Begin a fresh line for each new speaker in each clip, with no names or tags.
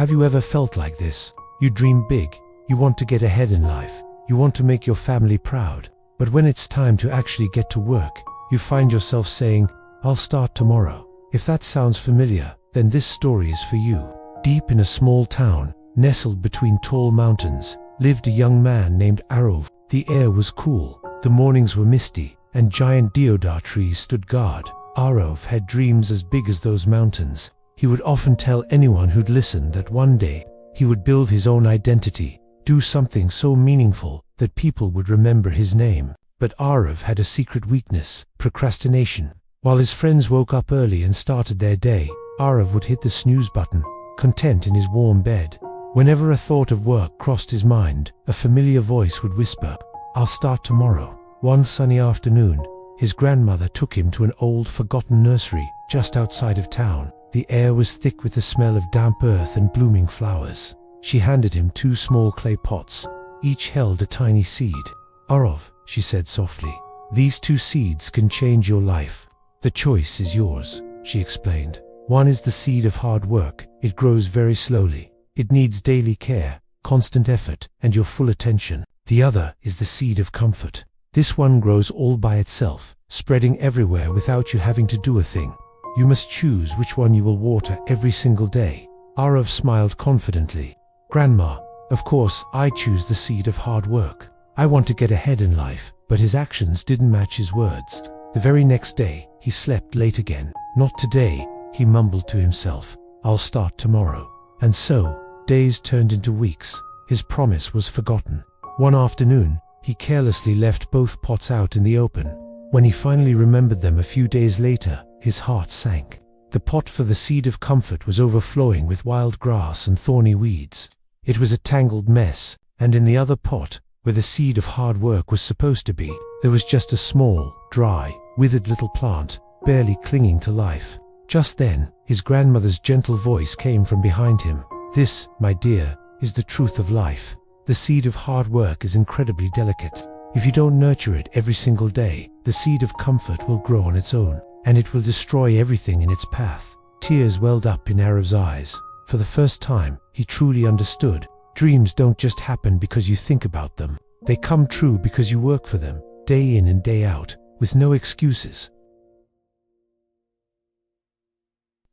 Have you ever felt like this? You dream big, you want to get ahead in life, you want to make your family proud, but when it's time to actually get to work, you find yourself saying, "I'll start tomorrow." If that sounds familiar, then this story is for you. Deep in a small town, nestled between tall mountains, lived a young man named Aarav. The air was cool, the mornings were misty, and giant deodar trees stood guard. Aarav had dreams as big as those mountains. He would often tell anyone who'd listen that one day he would build his own identity, do something so meaningful that people would remember his name. But Aarav had a secret weakness: procrastination. While his friends woke up early and started their day, Aarav would hit the snooze button, content in his warm bed. Whenever a thought of work crossed his mind, a familiar voice would whisper, "I'll start tomorrow." One sunny afternoon, his grandmother took him to an old, forgotten nursery just outside of town. The air was thick with the smell of damp earth and blooming flowers. She handed him 2 small clay pots. Each held a tiny seed. "Aarav," she said softly, "these 2 seeds can change your life. The choice is yours," she explained. "One is the seed of hard work. It grows very slowly. It needs daily care, constant effort, and your full attention. The other is the seed of comfort. This one grows all by itself, spreading everywhere without you having to do a thing. You must choose which one you will water every single day." Aarav smiled confidently. "Grandma, of course I choose the seed of hard work. I want to get ahead in life." But his actions didn't match his words. The very next day, he slept late again. "Not today," he mumbled to himself. "I'll start tomorrow." And so, days turned into weeks. His promise was forgotten. One afternoon, he carelessly left both pots out in the open. When he finally remembered them a few days later, his heart sank. The pot for the seed of comfort was overflowing with wild grass and thorny weeds. It was a tangled mess, and in the other pot, where the seed of hard work was supposed to be, there was just a small, dry, withered little plant, barely clinging to life. Just then, his grandmother's gentle voice came from behind him. "This, my dear, is the truth of life. The seed of hard work is incredibly delicate. If you don't nurture it every single day, the seed of comfort will grow on its own, and it will destroy everything in its path." Tears welled up in Aarav's eyes. For the first time, he truly understood. Dreams don't just happen because you think about them. They come true because you work for them, day in and day out, with no excuses.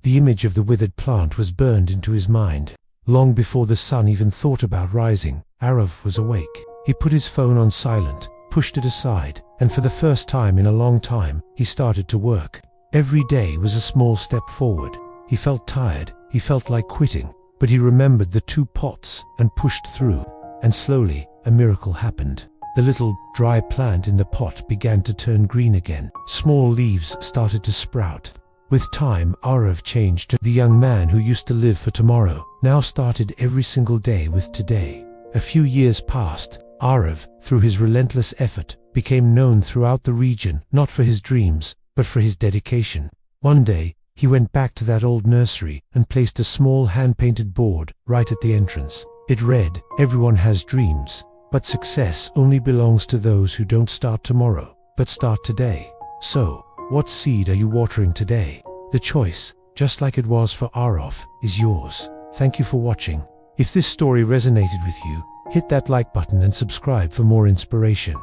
The image of the withered plant was burned into his mind. Long before the sun even thought about rising, Aarav was awake. He put his phone on silent, pushed it aside, and for the first time in a long time, he started to work. Every day was a small step forward. He felt tired, he felt like quitting, but he remembered the 2 pots and pushed through. And slowly, a miracle happened. The little, dry plant in the pot began to turn green again. Small leaves started to sprout. With time, Aarav changed to the young man who used to live for tomorrow, now started every single day with today. A few years passed. Aarav, through his relentless effort, became known throughout the region, not for his dreams, but for his dedication. One day, he went back to that old nursery and placed a small hand-painted board right at the entrance. It read, "Everyone has dreams, but success only belongs to those who don't start tomorrow, but start today." So, what seed are you watering today? The choice, just like it was for Aarav, is yours. Thank you for watching. If this story resonated with you, hit that like button and subscribe for more inspiration.